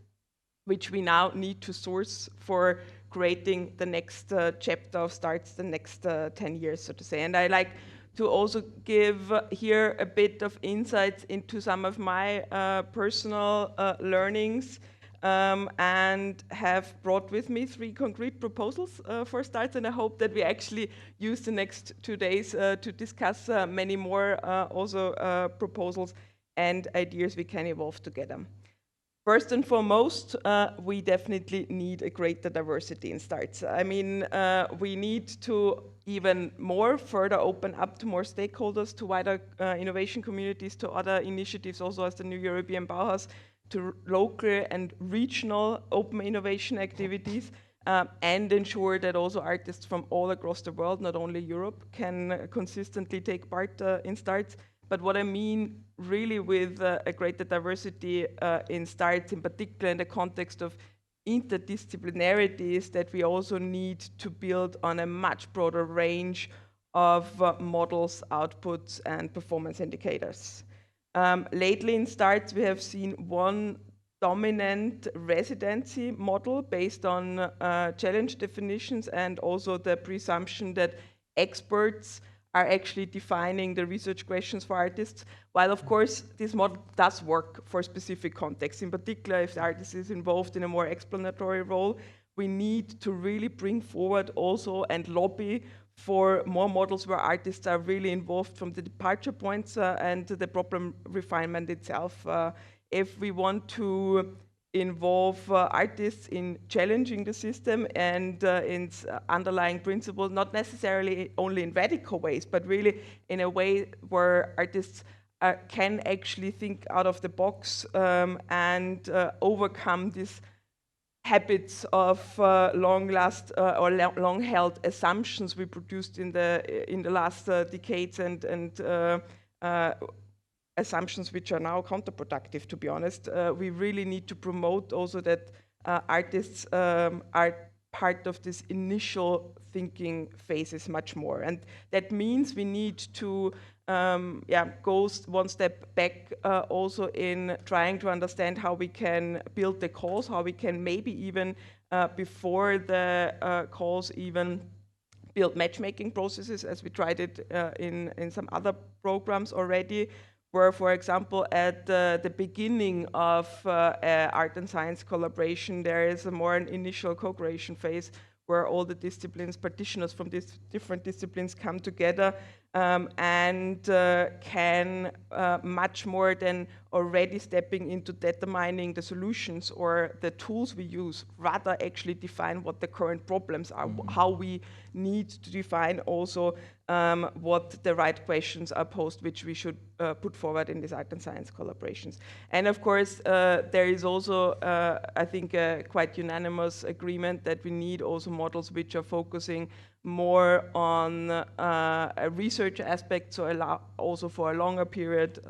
which we now need to source for creating the next chapter of S+T+ARTS, the next 10 years, so to say. And I like to also give here a bit of insights into some of my personal learnings and have brought with me 3 concrete proposals for S+T+ARTS, and I hope that we actually use the next 2 days to discuss many more also proposals and ideas we can evolve together. First and foremost, we definitely need a greater diversity in S+T+ARTS. I mean, we need to even more further open up to more stakeholders, to wider innovation communities, to other initiatives also as the new European Bauhaus, to local and regional open innovation activities. and ensure that also artists from all across the world, not only Europe, can consistently take part in STARTS. But what I mean really with a greater diversity in STARTS, in particular in the context of interdisciplinarity, is that we also need to build on a much broader range of models, outputs, and performance indicators. Lately in STARTS, we have seen one dominant residency model based on challenge definitions, and also the presumption that experts are actually defining the research questions for artists, while of course this model does work for specific contexts. In particular, if the artist is involved in a more explanatory role, we need to really bring forward also and lobby for more models where artists are really involved from the departure points and the problem refinement itself. If we want to involve artists in challenging the system and in its underlying principle, not necessarily only in radical ways, but really in a way where artists can actually think out of the box and overcome these habits of long-held assumptions we produced in the last decades, and assumptions which are now counterproductive, to be honest. We really need to promote also that artists are part of this initial thinking phases much more. And that means we need to go one step back also in trying to understand how we can build the calls, how we can maybe even before the calls even build matchmaking processes, as we tried it in some other programs already, where, for example, at the beginning of art and science collaboration, there is a more an initial co-creation phase where all the disciplines, practitioners from these different disciplines come together and can much more than already stepping into determining the solutions or the tools we use, rather actually define what the current problems are, how we need to define also what the right questions are posed, which we should put forward in these art and science collaborations. And of course, there is also, I think, a quite unanimous agreement that we need also models which are focusing more on a research aspect, so also for a longer period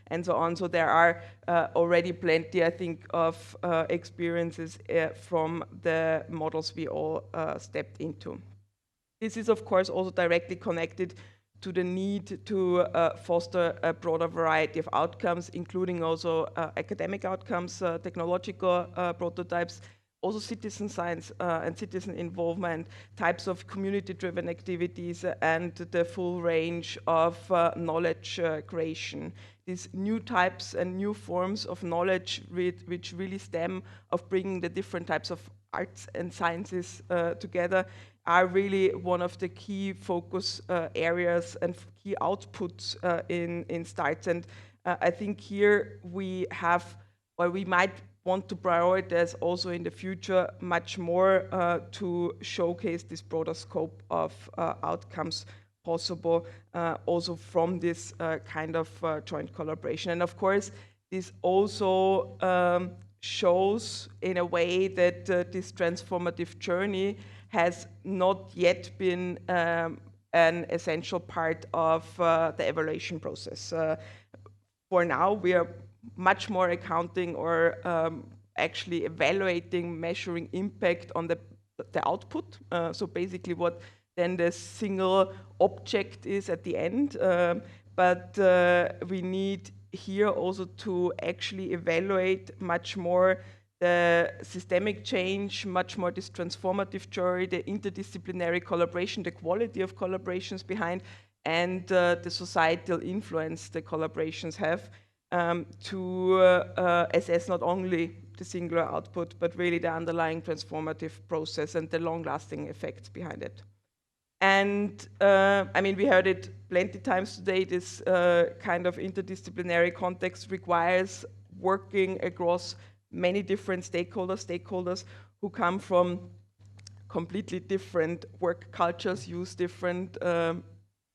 and so on. So there are already plenty, I think, of experiences from the models we all stepped into. This is, of course, also directly connected to the need to foster a broader variety of outcomes, including also academic outcomes, technological prototypes, also citizen science and citizen involvement, types of community-driven activities, and the full range of knowledge creation. These new types and new forms of knowledge which really stem of bringing the different types of arts and sciences together are really one of the key focus areas and key outputs in STARTS. And I think here we have, or we might want to prioritize also in the future much more to showcase this broader scope of outcomes possible also from this kind of joint collaboration. And of course, this also shows in a way that this transformative journey has not yet been an essential part of the evaluation process. For now, we are much more accounting or actually evaluating, measuring impact on the output. So basically what then the single object is at the end. But we need here also to actually evaluate much more the systemic change, much more this transformative journey, the interdisciplinary collaboration, the quality of collaborations behind, and the societal influence the collaborations have to assess not only the singular output, but really the underlying transformative process and the long-lasting effects behind it. And I mean, we heard it plenty times today, this kind of interdisciplinary context requires working across many different stakeholders who come from completely different work cultures, use different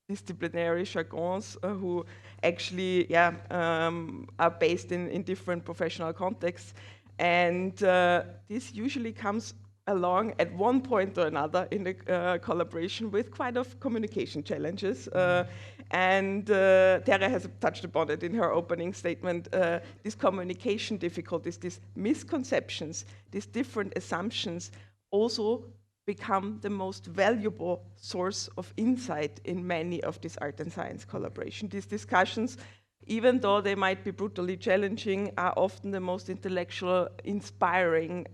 disciplinary jargons, who actually are based in different professional contexts. And this usually comes along at one point or another in the collaboration with quite of communication challenges. And Terra has touched upon it in her opening statement. These communication difficulties, these misconceptions, these different assumptions also become the most valuable source of insight in many of these art and science collaboration. These discussions, even though they might be brutally challenging, are often the most intellectual, inspiring,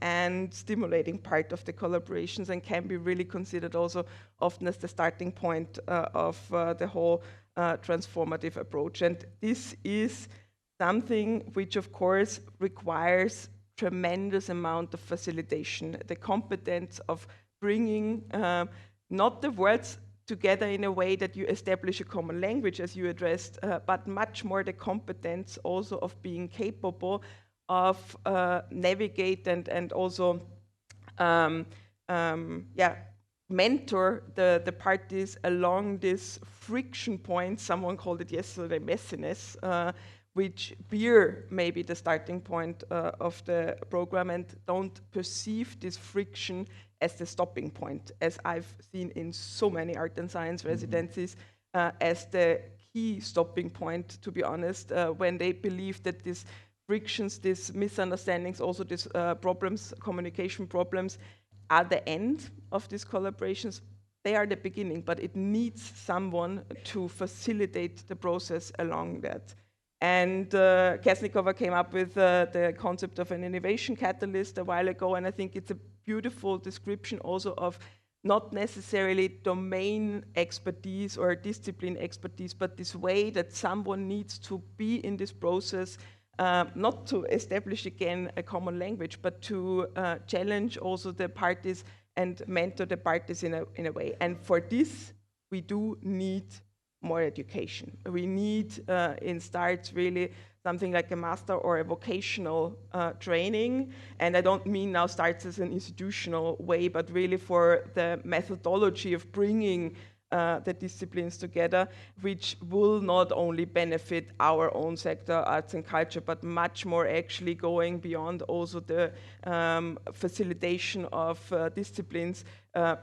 and stimulating part of the collaborations, and can be really considered also often as the starting point of the whole transformative approach. And this is something which, of course, requires tremendous amount of facilitation, the competence of bringing not the words together in a way that you establish a common language, as you addressed, but much more the competence also of being capable of navigate and also mentor the parties along this friction point. Someone called it yesterday messiness, which bear maybe the starting point of the program, and don't perceive this friction as the stopping point, as I've seen in so many art and science residencies, as the key stopping point, to be honest, when they believe that these frictions, these misunderstandings, also these problems, communication problems, are the end of these collaborations. They are the beginning, but it needs someone to facilitate the process along that. And Kesnikova came up with the concept of an innovation catalyst a while ago, and I think it's a beautiful description also of not necessarily domain expertise or discipline expertise, but this way that someone needs to be in this process, not to establish again a common language, but to challenge also the parties and mentor the parties in a way. And for this, we do need more education. We need in STARTS really something like a master or a vocational training. And I don't mean now STARTS as an institutional way, but really for the methodology of bringing the disciplines together, which will not only benefit our own sector, arts and culture, but much more actually going beyond also the facilitation of disciplines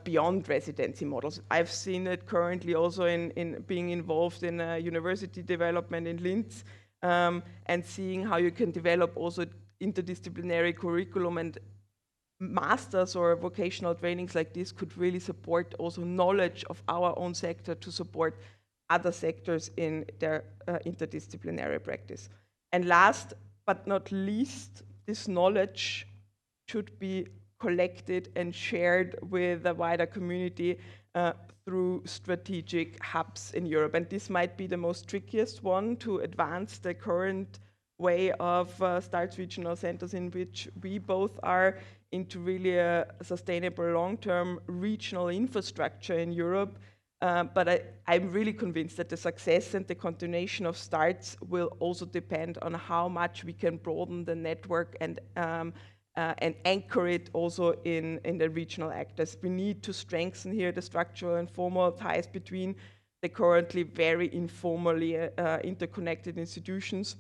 beyond residency models. I've seen it currently also in being involved in university development in Linz, and seeing how you can develop also interdisciplinary curriculum, and masters or vocational trainings like this could really support also knowledge of our own sector to support other sectors in their interdisciplinary practice. And last but not least, this knowledge should be collected and shared with a wider community through strategic hubs in Europe. And this might be the most trickiest one to advance the current way of STARTS regional centers, in which we both are into really a sustainable long-term regional infrastructure in Europe. But I'm really convinced that the success and the continuation of STARTS will also depend on how much we can broaden the network and anchor it also in the regional actors. We need to strengthen here the structural and formal ties between the currently very informally interconnected institutions,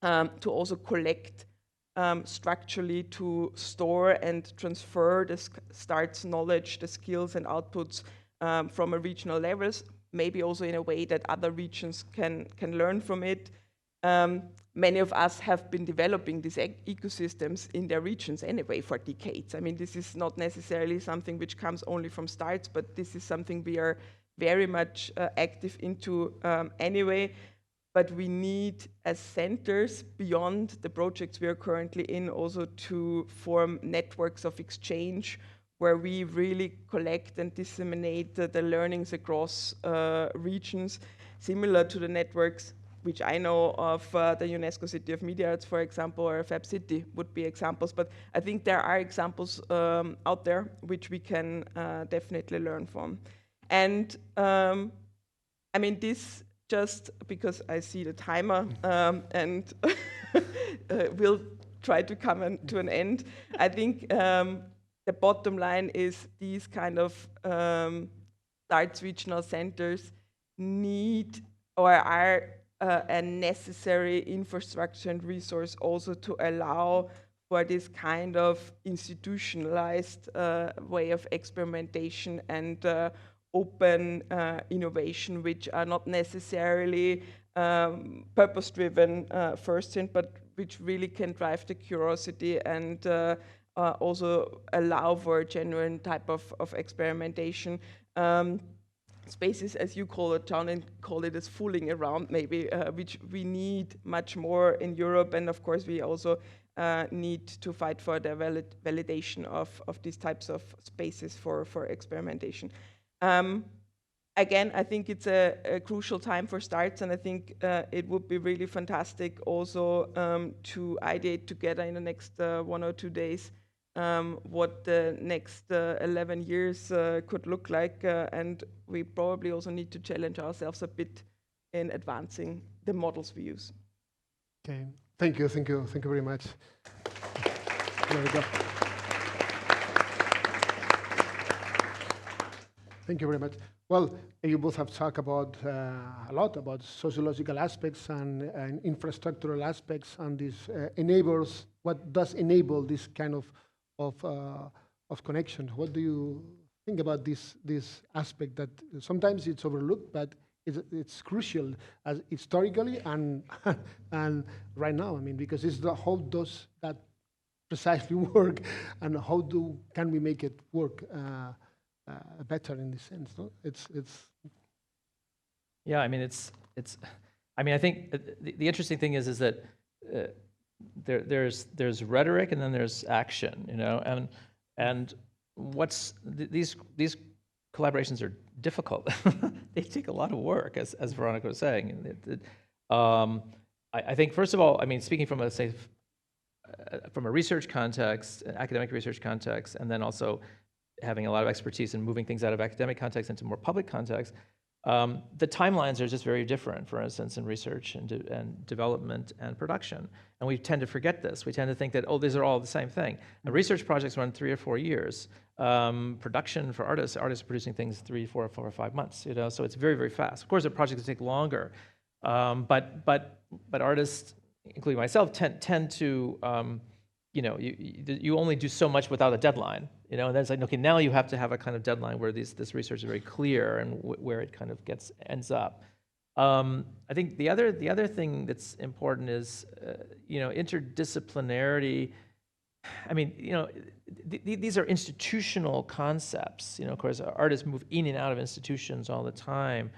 to also collect structurally, to store and transfer the STARTS knowledge, the skills and outputs from a regional levels, maybe also in a way that other regions can learn from it. Many of us have been developing these ecosystems in their regions anyway for decades. I mean, this is not necessarily something which comes only from STARTS, but this is something we are very much active into anyway. But we need, as centers, beyond the projects we are currently in, also to form networks of exchange where we really collect and disseminate the learnings across regions, similar to the networks which I know of the UNESCO City of Media Arts, for example, or Fab City would be examples. But I think there are examples out there which we can definitely learn from. And I mean, this, just because I see the timer and we'll try to come to an end. I think the bottom line is these kind of STARTS regional centers need or are a necessary infrastructure and resource also to allow for this kind of institutionalized way of experimentation and open innovation, which are not necessarily purpose-driven first thing, but which really can drive the curiosity and also allow for a genuine type of experimentation. Spaces, as you call it, John, and call it as fooling around maybe, which we need much more in Europe. And of course, we also need to fight for the validation of these types of spaces for experimentation. Again, I think it's a crucial time for STARTS, and I think it would be really fantastic also to ideate together in the next 1 or 2 days what the next 11 years could look like, and we probably also need to challenge ourselves a bit in advancing the models we use. Okay, thank you very much. There we go. Thank you very much. Well, you both have talked about a lot about sociological aspects and infrastructural aspects, and this enables, what does enable this kind of connection. What do you think about this aspect that sometimes it's overlooked, but it's crucial as historically and and right now? I mean, because it's the how does that precisely work, and how can we make it work better in this sense? No, it's. Yeah, I mean, I mean, I think the interesting thing is that there's rhetoric and then there's action, you know, and these collaborations are difficult. They take a lot of work, as Veronika was saying. I think, first of all, I mean, speaking from from a research context, an academic research context, and then also having a lot of expertise in moving things out of academic context into more public context, the timelines are just very different, for instance, in research and development and production. And we tend to forget this. We tend to think that, oh, these are all the same thing. And research projects run 3 or 4 years. Production for artists are producing things 3, 4 or 5 months, you know, so it's very, very fast. Of course, the projects take longer, but artists, including myself, tend to, you know, you only do so much without a deadline, you know, and then it's like, okay, now you have to have a kind of deadline where this research is very clear and where it kind of ends up. I think the other thing that's important is, you know, interdisciplinarity. I mean, you know, these are institutional concepts. You know, of course, artists move in and out of institutions all the time.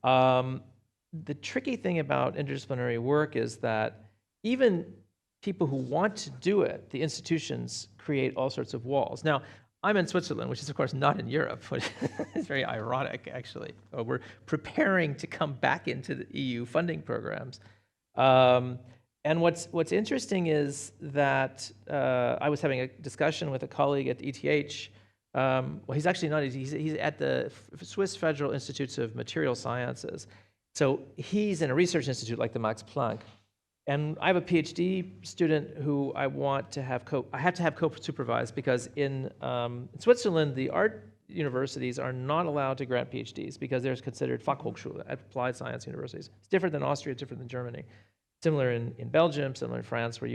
The tricky thing about interdisciplinary work is that even people who want to do it, the institutions create all sorts of walls. Now, I'm in Switzerland, which is, of course, not in Europe, which is very ironic, actually. We're preparing to come back into the EU funding programs. And what's interesting is that I was having a discussion with a colleague at ETH. Well, he's actually not, he's at the Swiss Federal Institutes of Material Sciences. So he's in a research institute like the Max Planck. And I have a PhD student who I have to have co-supervised, because in Switzerland, the art universities are not allowed to grant PhDs because they're considered Fachhochschule, applied science universities. It's different than Austria, different than Germany. Similar in Belgium, similar in France, where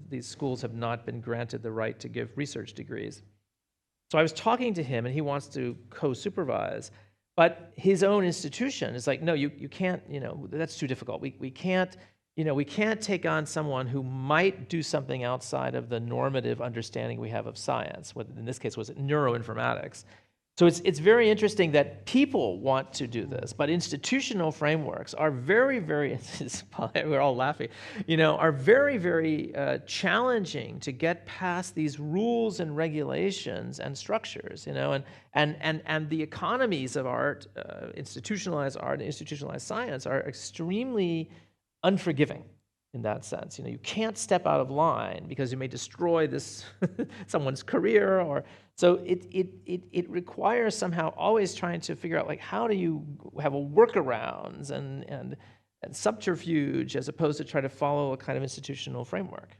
these schools have not been granted the right to give research degrees. So I was talking to him, and he wants to co-supervise, but his own institution is like, no, you can't, you know, that's too difficult. We can't. You know, we can't take on someone who might do something outside of the normative understanding we have of science. What in this case was neuroinformatics. So it's very interesting that people want to do this, but institutional frameworks are very, very, we're all laughing, you know, are very, very challenging to get past these rules and regulations and structures, you know, and the economies of art, institutionalized art and institutionalized science are extremely unforgiving in that sense. You know, you can't step out of line because you may destroy this someone's career, or so it requires somehow always trying to figure out, like, how do you have a workarounds and subterfuge as opposed to try to follow a kind of institutional framework.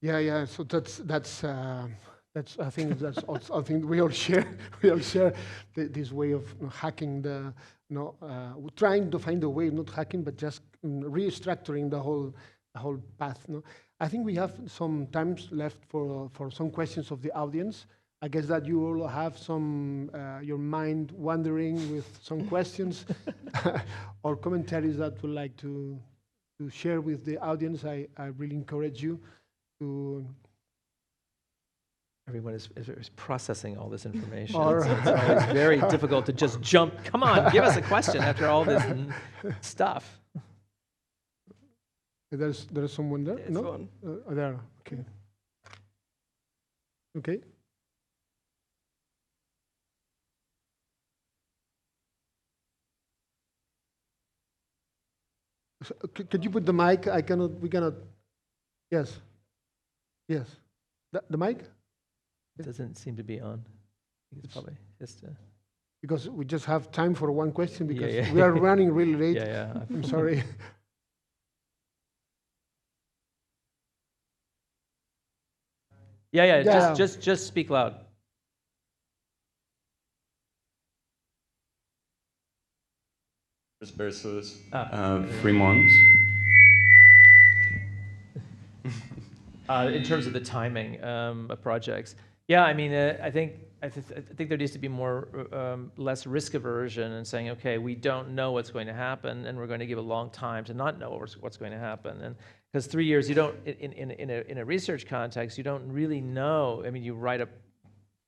Yeah. So that's I think that's also, I think we all share this way of hacking trying to find a way, not hacking, but just restructuring the whole whole path. No? I think we have some time left for some questions of the audience. I guess that you all have some, your mind wandering with some questions or commentaries that would like to share with the audience. I really encourage you to. Everyone is processing all this information. Or So it's always very difficult to just jump. Come on, give us a question after all this stuff. There's someone there? There's No? one. There, okay. Okay. So, could you put the mic? We cannot. Yes. Yes. The mic? It doesn't seem to be on. I think it's probably just. Because we just have time for one question because Yeah. we are running really late. Yeah. I'm sorry. Yeah. Just speak loud. Versus Ah. 3 months. In terms of the timing of projects, yeah, I mean, I think there needs to be more less risk aversion and saying, okay, we don't know what's going to happen, and we're going to give a long time to not know what's going to happen, and because 3 years, you don't in a research context, you don't really know. I mean, you write a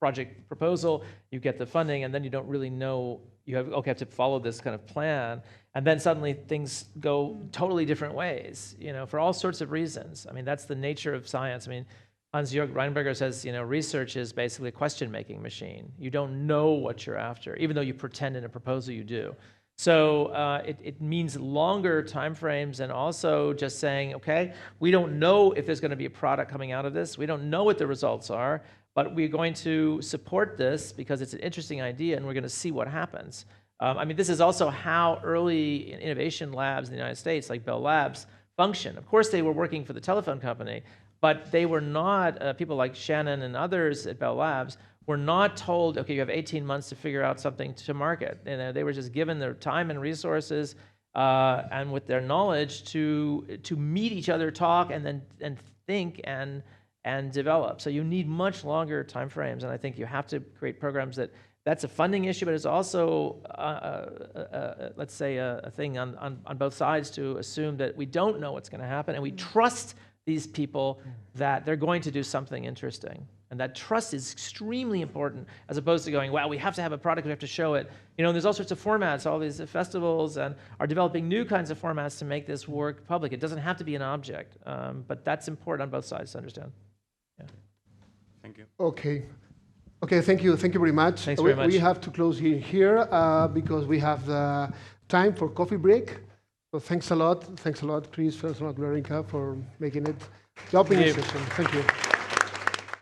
project proposal, you get the funding, and then you don't really know. You have to follow this kind of plan, and then suddenly things go totally different ways, for all sorts of reasons. I mean, that's the nature of science. I mean, Hans-Jörg Reinberger says, research is basically a question-making machine. You don't know what you're after, even though you pretend in a proposal you do. So it means longer timeframes, and also just saying, okay, we don't know if there's going to be a product coming out of this. We don't know what the results are, but we're going to support this because it's an interesting idea, and we're going to see what happens. I mean, this is also how early innovation labs in the United States, like Bell Labs, function. Of course, they were working for the telephone company, but they were not, people like Shannon and others at Bell Labs were not told, okay, you have 18 months to figure out something to market. They were just given their time and resources and with their knowledge to meet each other, talk, and think and develop. So you need much longer time frames, and I think you have to create programs that's a funding issue, but it's also, let's say, a thing on both sides to assume that we don't know what's going to happen, and we trust these people that they're going to do something interesting. And that trust is extremely important, as opposed to going, wow, we have to have a product, we have to show it. And there's all sorts of formats, all these festivals, and are developing new kinds of formats to make this work public. It doesn't have to be an object, but that's important on both sides to understand. Yeah. Thank you. Okay, thank you very much. Thanks very much. We have to close here because we have the time for coffee break. So thanks a lot, Chris, thanks a lot, Veronika, for making it the opening session. Thank you.